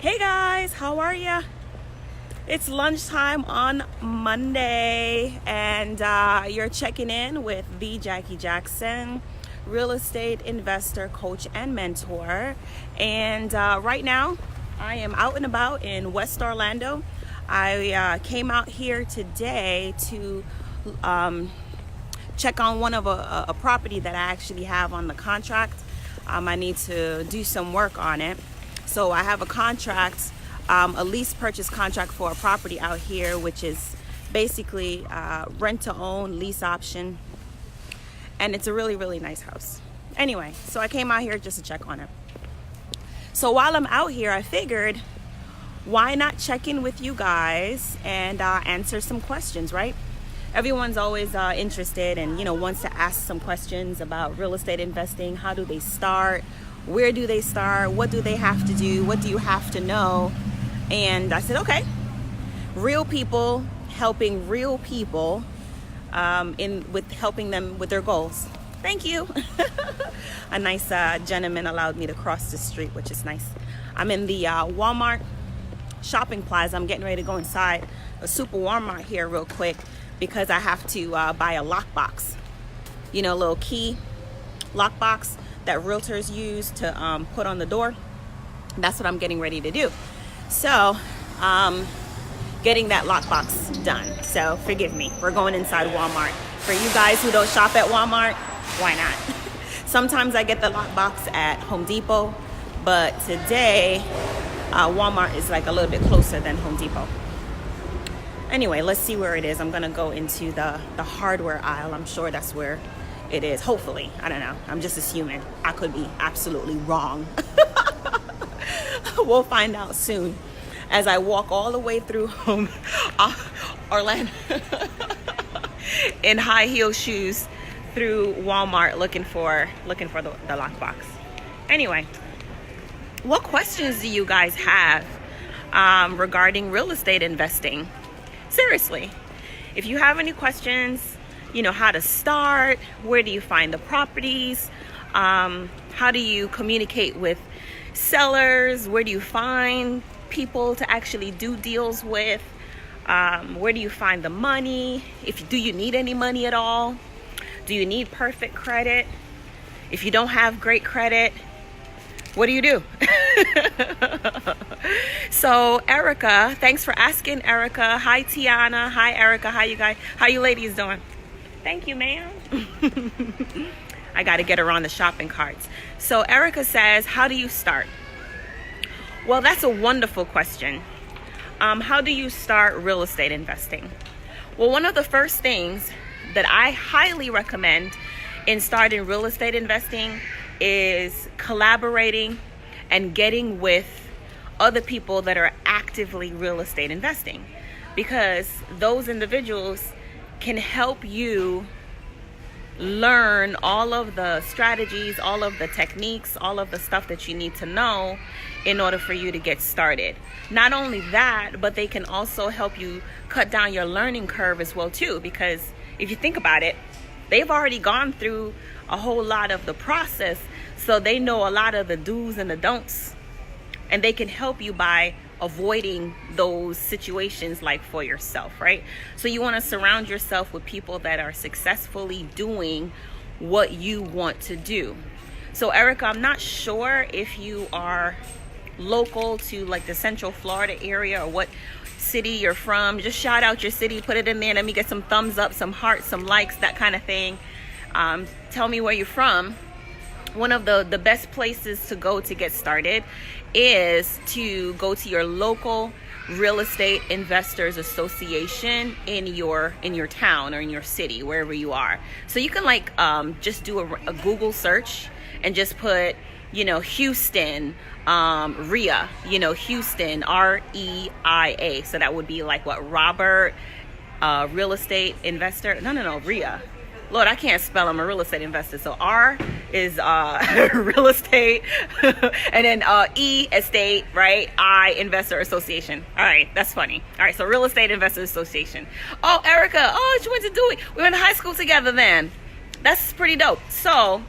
Hey guys, how are ya? It's lunchtime on Monday, and you're checking in with the Jackie Jackson, real estate investor, coach, and mentor. And right now, I am out and about in West Orlando. I came out here today to check on one of a property that I actually have on the contract. I need to do some work on it. So I have a contract, a lease purchase contract for a property out here, which is basically rent to own lease option. And it's a really, really nice house. Anyway, so I came out here just to check on it. So while I'm out here, I figured, why not check in with you guys and answer some questions, right? Everyone's always interested and, wants to ask some questions about real estate investing. How do they start? Where do they start? What do they have to do? What do you have to know? And I said, okay, real people helping real people with helping them with their goals. Thank you. A nice gentleman allowed me to cross the street, which is nice. I'm in the Walmart shopping plaza. I'm getting ready to go inside a super Walmart here real quick because I have to buy a lockbox. A little key lockbox that realtors use to put on the door. That's what I'm getting ready to do. So, getting that lockbox done. So forgive me. We're going inside Walmart. For you guys who don't shop at Walmart, why not? Sometimes I get the lockbox at Home Depot, but today Walmart is like a little bit closer than Home Depot. Anyway, let's see where it is. I'm gonna go into the hardware aisle. I'm sure that's where it is. Hopefully. I don't know. I'm just assuming. I could be absolutely wrong. We'll find out soon as I walk all the way through Orlando in high heel shoes through Walmart looking for the lockbox. Anyway, what questions do you guys have regarding real estate investing? Seriously, if you have any questions, how to start, where do you find the properties, how do you communicate with sellers, where do you find people to actually do deals with, where do you find the money, do you need any money at all, do you need perfect credit, if you don't have great credit, what do you do? So Erica, thanks for asking, Erica. Hi Tiana. Hi Erica. How you ladies doing? Thank you, ma'am. I got to get her on the shopping carts. So Erica says, how do you start? Well, that's a wonderful question. How do you start real estate investing? Well, one of the first things that I highly recommend in starting real estate investing is collaborating and getting with other people that are actively real estate investing, because those individuals can help you learn all of the strategies, all of the techniques, all of the stuff that you need to know in order for you to get started. Not only that, but they can also help you cut down your learning curve as well too, because if you think about it, they've already gone through a whole lot of the process, so they know a lot of the do's and the don'ts, and they can help you by avoiding those situations like for yourself, right? So you want to surround yourself with people that are successfully doing what you want to do. So Erica, I'm not sure if you are local to like the Central Florida area or what city you're from. Just shout out your city, put it in there. Let me get some thumbs up, some hearts, some likes, that kind of thing. Tell me where you're from. One of the best places to go to get started is to go to your local real estate investors association in your town or in your city, wherever you are. So you can just do a Google search and just put Houston REIA, Houston REIA. So that would be like what, Robert real estate investor. No, REIA. Lord, I can't spell. I'm a real estate investor. So R is real estate, and then E estate, right? I investor association. All right, that's funny. All right, so real estate investor association. Oh, Erica. Oh, she went to do it. We went to high school together then. That's pretty dope. So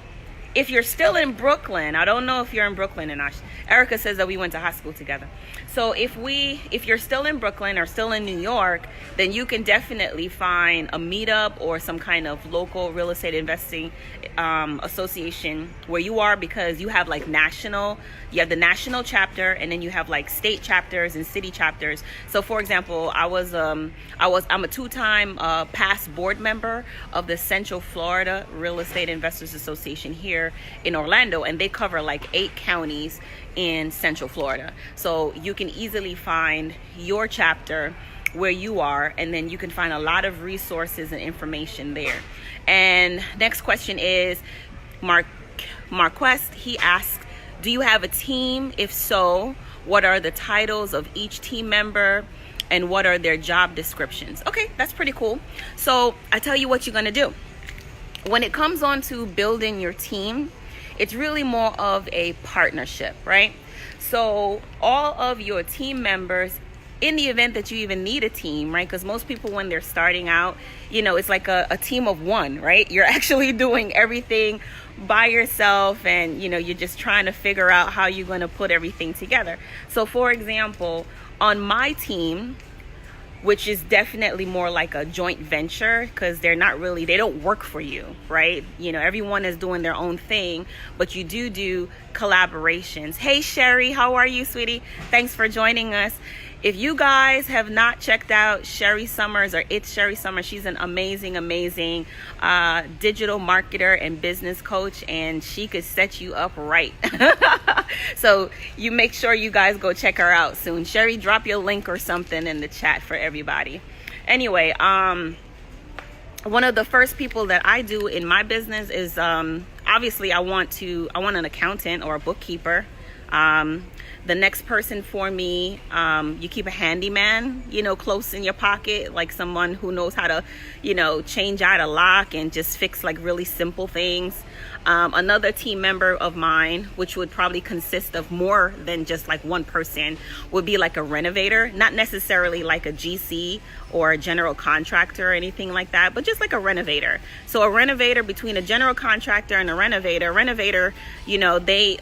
if you're still in Brooklyn, I don't know if you're in Brooklyn or not. Erica says that we went to high school together. So if you're still in Brooklyn or still in New York, then you can definitely find a meetup or some kind of local real estate investing association where you are, because you have like you have the national chapter, and then you have like state chapters and city chapters. So for example, I'm a 2-time past board member of the Central Florida Real Estate Investors Association here in Orlando, and they cover like 8 counties in Central Florida. So you can easily find your chapter where you are, and then you can find a lot of resources and information there. And next question is Marquest. He asked, do you have a team? If so, what are the titles of each team member and what are their job descriptions? Okay, that's pretty cool. So I tell you what you're gonna do. When it comes on to building your team, it's really more of a partnership, right? So all of your team members, in the event that you even need a team, right? Because most people, when they're starting out, it's like a team of one, right? You're actually doing everything by yourself, and you're just trying to figure out how you're going to put everything together. So for example, on my team, which is definitely more like a joint venture, because they don't work for you, right? Everyone is doing their own thing, but you do collaborations. Hey Sherry, how are you, sweetie? Thanks for joining us. If you guys have not checked out Sherry Summers, or It's Sherry Summers, she's an amazing digital marketer and business coach, and she could set you up right. So you make sure you guys go check her out soon. Sherry, drop your link or something in the chat for everybody. Anyway, one of the first people that I do in my business is obviously I want an accountant or a bookkeeper. The next person for me, you keep a handyman, close in your pocket, like someone who knows how to, change out a lock and just fix like really simple things. Another team member of mine, which would probably consist of more than just like one person, would be like a renovator, not necessarily like a GC or a general contractor or anything like that, but just like a renovator. So a renovator, between a general contractor and a renovator, they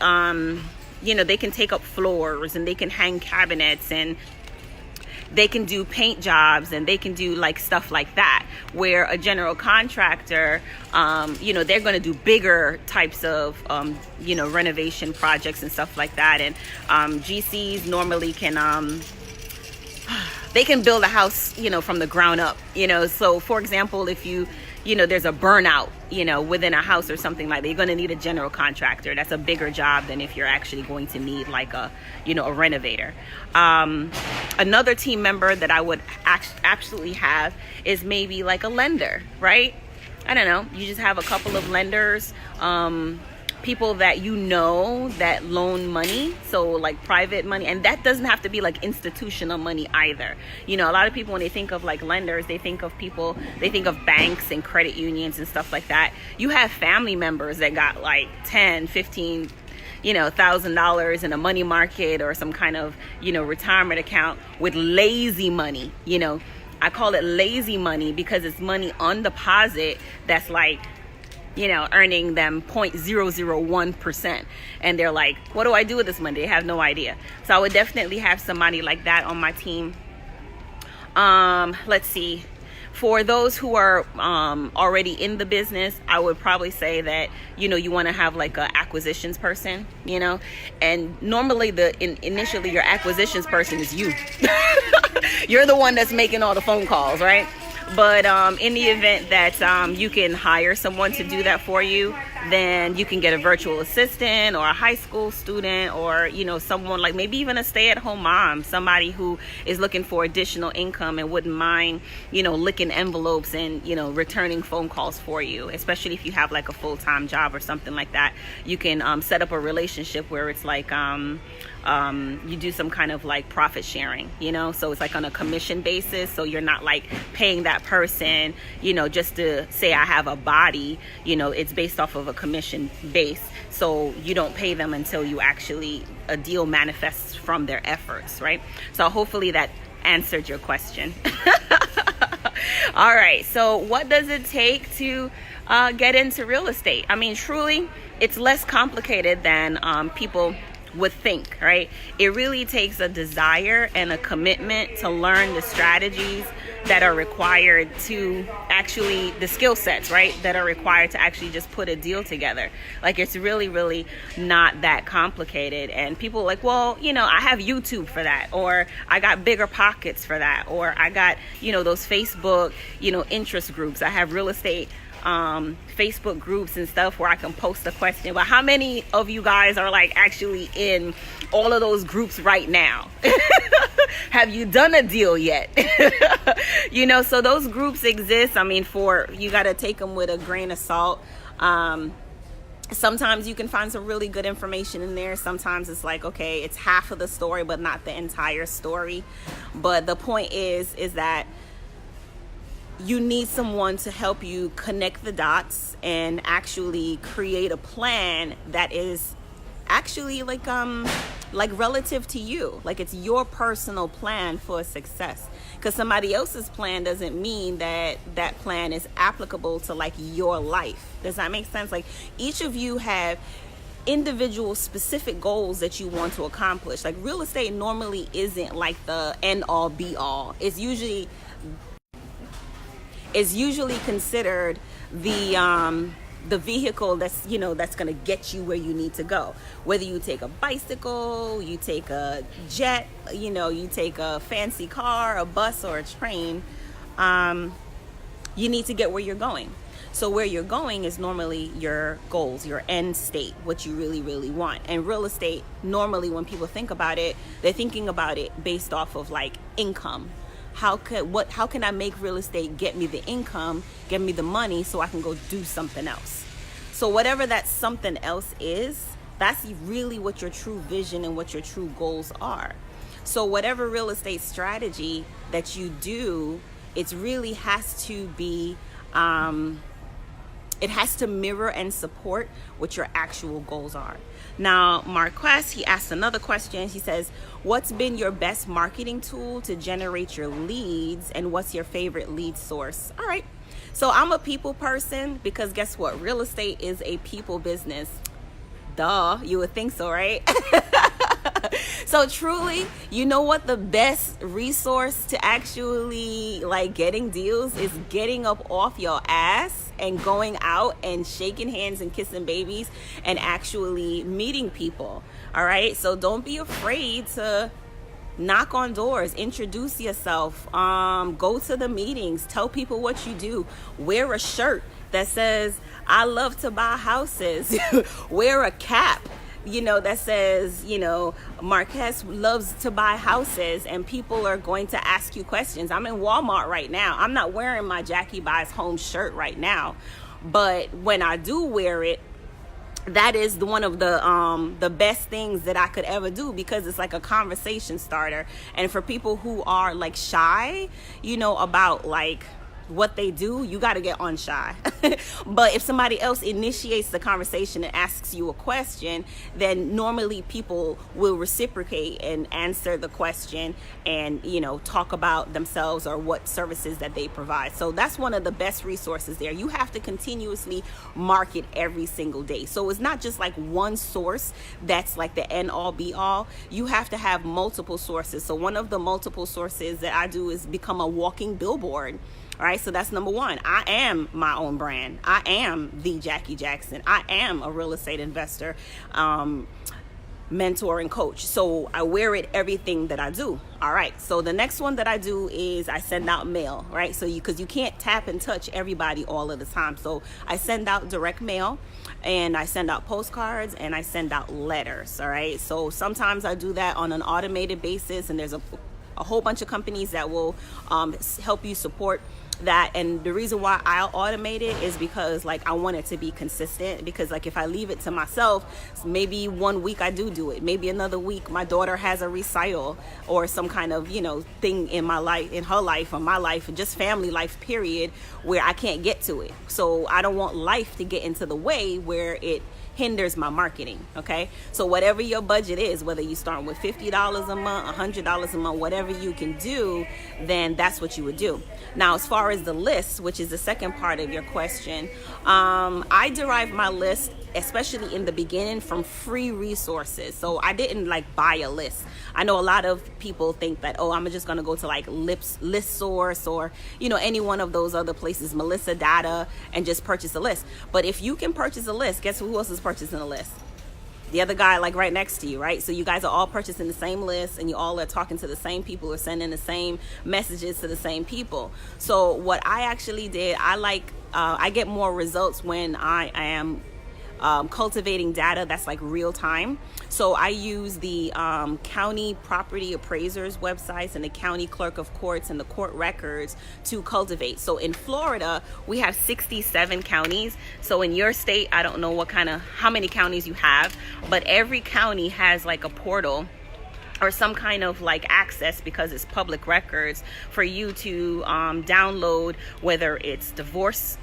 can take up floors, and they can hang cabinets, and they can do paint jobs, and they can do like stuff like that. Where a general contractor, they're going to do bigger types of, renovation projects and stuff like that. And GCs normally they can build a house, from the ground up, So for example, if there's a burnout, within a house or something like that, you're going to need a general contractor. That's a bigger job than if you're actually going to need like a renovator. Another team member that I would absolutely have is maybe like a lender, right? I don't know. You just have a couple of lenders, people that that loan money, so like private money, and that doesn't have to be like institutional money either. A lot of people, when they think of like lenders, they think of banks and credit unions and stuff like that. You have family members that got like 10, 15 $1,000 in a money market or some kind of retirement account with lazy money. I call it lazy money because it's money on deposit that's like earning them 0.001%. And they're like, what do I do with this money? They have no idea. So I would definitely have somebody like that on my team. Let's see. For those who are already in the business, I would probably say that, you want to have like a acquisitions person, and normally initially your acquisitions person is you. You're the one that's making all the phone calls, right? But in the event that you can hire someone to do that for you, then you can get a virtual assistant or a high school student, or someone like maybe even a stay-at-home mom, somebody who is looking for additional income and wouldn't mind licking envelopes and returning phone calls for you, especially if you have like a full-time job or something like that. You can set up a relationship where it's like you do some kind of like profit sharing, so it's like on a commission basis. So you're not like paying that person just to say I have a body. It's based off of a commission base, so you don't pay them until a deal manifests from their efforts, right? So hopefully that answered your question. All right, so what does it take to get into real estate? I mean, truly, it's less complicated than people would think, right? It really takes a desire and a commitment to learn the strategies that are required to actually, the skill sets, right, that are required to actually just put a deal together. Like, it's really, really not that complicated. And people are like, well, you know, I have YouTube for that, or I got Bigger Pockets for that, or I got, you know, those Facebook, you know, interest groups. I have real estate Facebook groups and stuff where I can post a question. But how many of you guys are like actually in all of those groups right now? Have you done a deal yet? You know, so those groups exist. I mean, you got to take them with a grain of salt. Sometimes you can find some really good information in there. Sometimes it's like, okay, it's half of the story, but not the entire story. But the point is that you need someone to help you connect the dots and actually create a plan that is actually like relative to you. Like, it's your personal plan for success. Because somebody else's plan doesn't mean that that plan is applicable to like your life. Does that make sense? Like, each of you have individual specific goals that you want to accomplish. Like, real estate normally isn't like the end all be all. It's usually considered the vehicle that's, you know, that's going to get you where you need to go. Whether you take a bicycle, you take a jet, you know, you take a fancy car, a bus, or a train, you need to get where you're going. So where you're going is normally your goals, your end state, what you really, really want. And real estate, normally when people think about it, they're thinking about it based off of like income. How can I make real estate get me the income, get me the money so I can go do something else? So whatever that something else is, that's really what your true vision and what your true goals are. So whatever real estate strategy that you do, it really has to be, it has to mirror and support what your actual goals are. Now, Marquez, he asked another question. He says, what's been your best marketing tool to generate your leads, and what's your favorite lead source? All right. So I'm a people person, because guess what? Real estate is a people business. Duh, you would think so, right? So truly, you know what the best resource to actually like getting deals is? Getting up off your ass and going out and shaking hands and kissing babies and actually meeting people. All right. So don't be afraid to knock on doors, introduce yourself, go to the meetings, tell people what you do, wear a shirt that says, I love to buy houses, wear a cap, you know, that says, you know, Marquez loves to buy houses, and people are going to ask you questions. I'm in Walmart right now. I'm not wearing my Jackie Buys Home shirt right now, but when I do wear it, that is one of the best things that I could ever do, because it's like a conversation starter. And for people who are like shy, you know, about like what they do, you got to get on shy. But if somebody else initiates the conversation and asks you a question, then normally people will reciprocate and answer the question and, you know, talk about themselves or what services that they provide. So that's one of the best resources there. You have to continuously market every single day. So it's not just like one source that's like the end all be all. You have to have multiple sources. So one of the multiple sources that I do is become a walking billboard. All right, so that's number one. I am my own brand. I am the Jackie Jackson. I am a real estate investor, mentor, and coach. So I wear it everything that I do. All right, so the next one that I do is I send out mail, right? So because you can't tap and touch everybody all of the time. So I send out direct mail, and I send out postcards, and I send out letters. All right, so sometimes I do that on an automated basis, and there's a whole bunch of companies that will help you support that. And the reason why I'll automate it is because like I want it to be consistent, because like if I leave it to myself, maybe one week I do it, maybe another week my daughter has a recital or some kind of, you know, thing in my life, in her life or my life, and just family life period, where I can't get to it. So I don't want life to get into the way where it hinders my marketing. Okay, so whatever your budget is, whether you start with $50 a month, $100 a month, whatever you can do, then that's what you would do. Now, as far as the list, which is the second part of your question, I derive my list especially in the beginning, from free resources. So I didn't like buy a list. I know a lot of people think that, oh, I'm just going to go to like List Source or, you know, any one of those other places, Melissa Data, and just purchase a list. But if you can purchase a list, guess who else is purchasing a list? The other guy like right next to you, right? So you guys are all purchasing the same list, and you all are talking to the same people or sending the same messages to the same people. So what I actually did, I get more results when I am cultivating data that's like real time. So I use the county property appraisers websites and the county clerk of courts and the court records to cultivate. So in Florida, we have 67 counties. So in your state, I don't know how many counties you have, but every county has like a portal or some kind of like access, because it's public records, for you to download, whether it's divorce,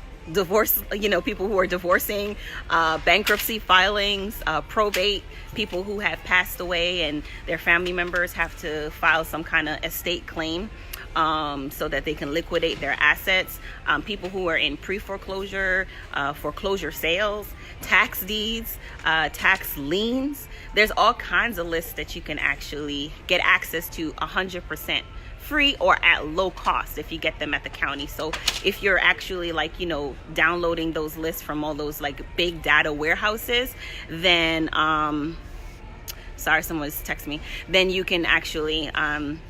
you know, people who are divorcing, bankruptcy filings, probate, people who have passed away and their family members have to file some kind of estate claim so that they can liquidate their assets, people who are in pre-foreclosure, foreclosure sales, tax deeds, tax liens. There's all kinds of lists that you can actually get access to 100% free or at low cost if you get them at the county. So if you're actually like, you know, downloading those lists from all those like big data warehouses, then sorry, someone's texting me, then you can actually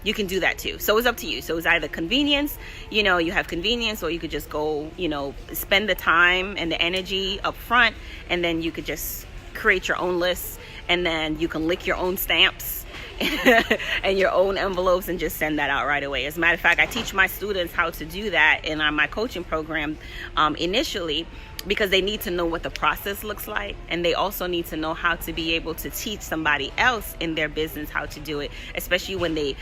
you can do that too. So it's up to you. So it's either convenience, you know, you have convenience, or you could just go, you know, spend the time and the energy up front, and then you could just create your own lists, and then you can lick your own stamps and your own envelopes and just send that out right away. As a matter of fact, I teach my students how to do that in my coaching program initially, because they need to know what the process looks like, and they also need to know how to be able to teach somebody else in their business how to do it, especially when they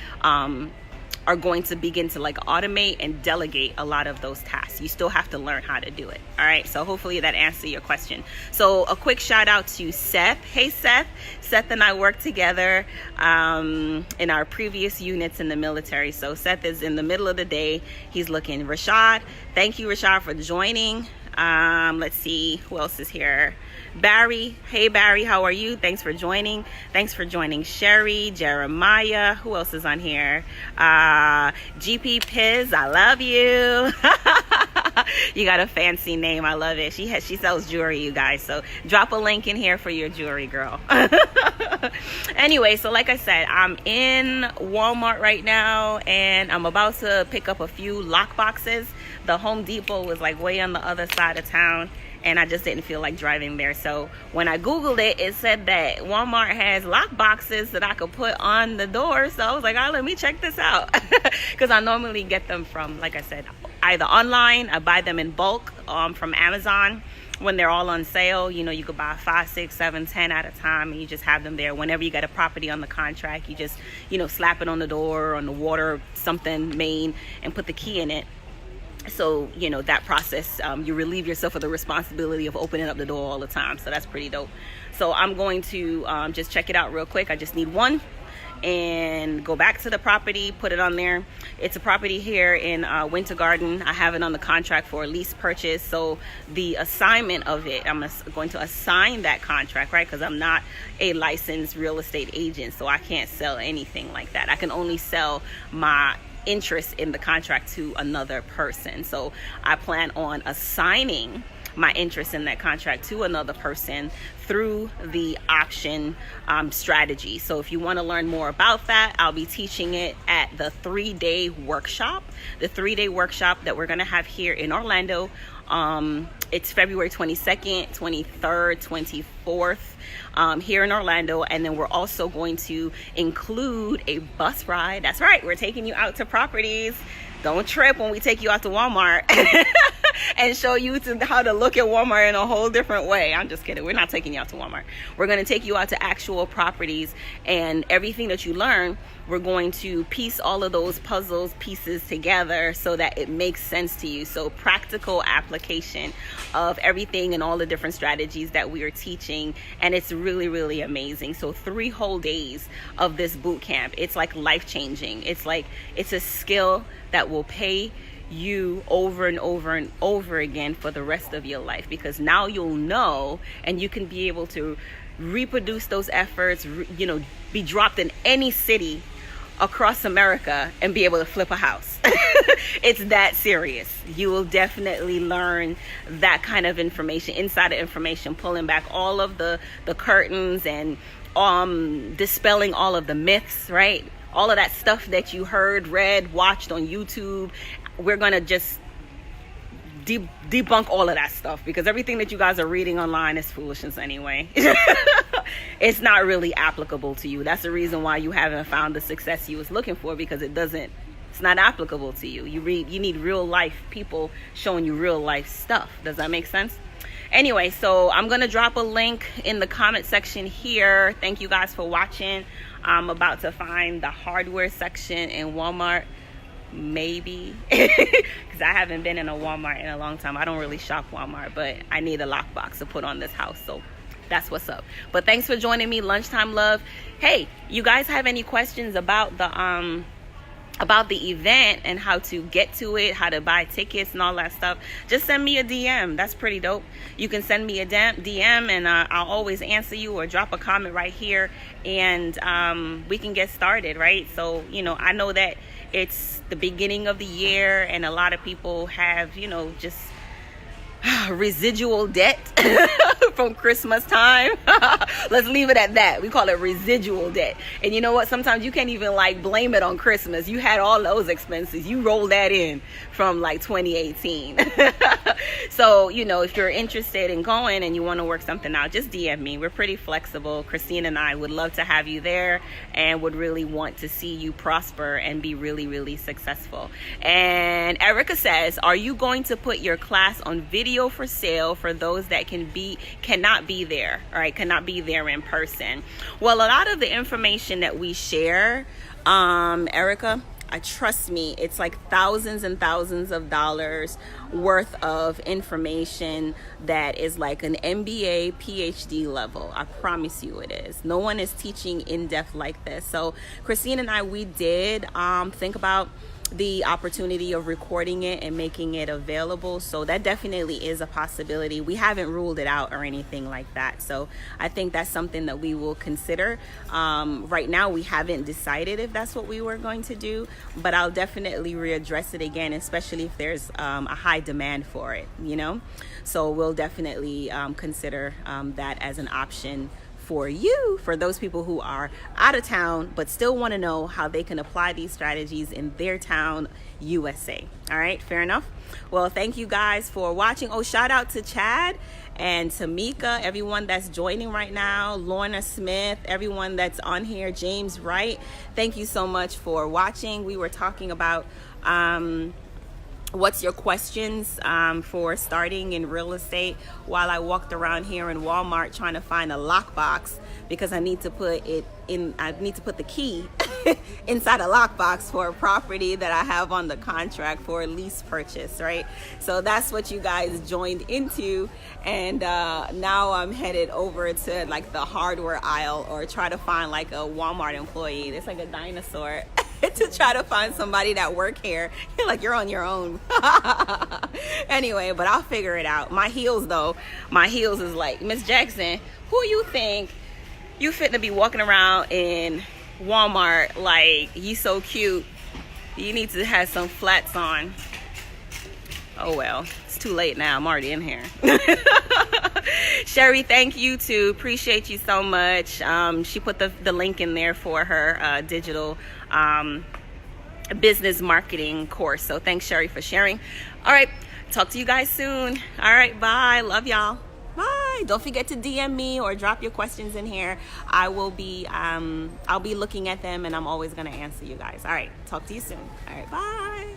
are going to begin to like automate and delegate a lot of those tasks. You still have to learn how to do it. All right, so hopefully that answers your question. So a quick shout out to Seth. Hey Seth. Seth and I worked together in our previous units in the military. So Seth is in the middle of the day. He's looking. Rashad, thank you Rashad for joining. Let's see who else is here. Barry, hey Barry, how are you? Thanks for joining. Thanks for joining. Sherry, Jeremiah, who else is on here? GP Piz, I love you. You got a fancy name, I love it. She sells jewelry, you guys, so drop a link in here for your jewelry, girl. Anyway, so like I said, I'm in Walmart right now, and I'm about to pick up a few lock boxes. The Home Depot was like way on the other side of town, and I just didn't feel like driving there. So when I Googled it, it said that Walmart has lock boxes that I could put on the door. So I was like, oh, let me check this out. Because I normally get them from, like I said, either online, I buy them in bulk from Amazon when they're all on sale. You know, you could buy 5, 6, 7, 10 at a time, and you just have them there. Whenever you get a property on the contract, you just, you know, slap it on the door, on the water, something main, and put the key in it. So, you know, that process, you relieve yourself of the responsibility of opening up the door all the time. So that's pretty dope. So I'm going to just check it out real quick. I just need one, and go back to the property, put it on there. It's a property here in Winter Garden. I have it on the contract for a lease purchase. So the assignment of it, I'm going to assign that contract, right? Because I'm not a licensed real estate agent, so I can't sell anything like that. I can only sell my interest in the contract to another person. So I plan on assigning my interest in that contract to another person through the option strategy. So if you want to learn more about that, I'll be teaching it at the 3-day workshop. The 3-day workshop that we're going to have here in Orlando. It's February 22nd, 23rd, 24th here in Orlando. And then we're also going to include a bus ride. That's right, we're taking you out to properties. Don't trip when we take you out to Walmart and show you how to look at Walmart in a whole different way. I'm just kidding. We're not taking you out to Walmart. We're going to take you out to actual properties, and everything that you learn, we're going to piece all of those puzzles pieces together so that it makes sense to you. So practical application of everything and all the different strategies that we are teaching. And it's really, really amazing. So 3 whole days of this boot camp. It's like life changing. It's a skill that will pay you over and over and over again for the rest of your life, because now you'll know and you can be able to reproduce those efforts, be dropped in any city across America and be able to flip a house. It's that serious. You will definitely learn that kind of information, insider information, pulling back all of the curtains and dispelling all of the myths, right? All of that stuff that you heard, read, watched on YouTube. We're going to just debunk all of that stuff, because everything that you guys are reading online is foolishness anyway. It's not really applicable to you. That's the reason why you haven't found the success you was looking for, because it's not applicable to you. You need real life people showing you real life stuff. Does that make sense? Anyway, so I'm going to drop a link in the comment section here. Thank you guys for watching. I'm about to find the hardware section in Walmart, maybe, because I haven't been in a Walmart in a long time. I don't really shop Walmart, but I need a lockbox to put on this house, so that's what's up. But thanks for joining me. Lunchtime love. Hey, you guys have any questions about the event and how to get to it, how to buy tickets and all that stuff, just send me a DM. That's pretty dope. You can send me a DM and I'll always answer you, or drop a comment right here, and we can get started, right? So, I know that it's the beginning of the year and a lot of people have, just residual debt from Christmas time. Let's leave it at that. We call it residual debt. And you know what? Sometimes you can't even blame it on Christmas. You had all those expenses. You rolled that in from 2018. So, if you're interested in going and you want to work something out, just DM me. We're pretty flexible. Christine and I would love to have you there and would really want to see you prosper and be really, really successful. And Erica says, are you going to put your class on video for sale for those that cannot be there, all right, cannot be there in person? Well, a lot of the information that we share, Erica, trust me, it's thousands and thousands of dollars worth of information that is an MBA, PhD level. I promise you it is. No one is teaching in depth like this. So Christine and I, we did think about the opportunity of recording it and making it available. So that definitely is a possibility. We haven't ruled it out or anything like that. So I think that's something that we will consider. Right now, we haven't decided if that's what we were going to do, but I'll definitely readdress it again, especially if there's a high demand for it, So we'll definitely consider that as an option for you, for those people who are out of town but still want to know how they can apply these strategies in their town, USA. All right, fair enough. Well, thank you guys for watching. Oh, shout out to Chad and Tamika, everyone that's joining right now, Lorna Smith, everyone that's on here, James Wright. Thank you so much for watching. We were talking about what's your questions for starting in real estate, while I walked around here in Walmart trying to find a lockbox, because I need to put the key inside a lockbox for a property that I have on the contract for a lease purchase, right? So that's what you guys joined into, and now I'm headed over to the hardware aisle, or try to find a Walmart employee. It's like a dinosaur. To try to find somebody that work here. You're on your own. Anyway, but I'll figure it out. My heels is Miss Jackson, who you think you fit to be walking around in Walmart you so cute? You need to have some flats on. Oh well, it's too late now. I'm already in here. Sherry, thank you too. Appreciate you so much. She put the link in there for her digital business marketing course. So thanks, Sherry, for sharing. All right, talk to you guys soon. All right, bye. Love y'all. Bye. Don't forget to DM me or drop your questions in here. I'll be looking at them, and I'm always going to answer you guys. All right, talk to you soon. All right, bye.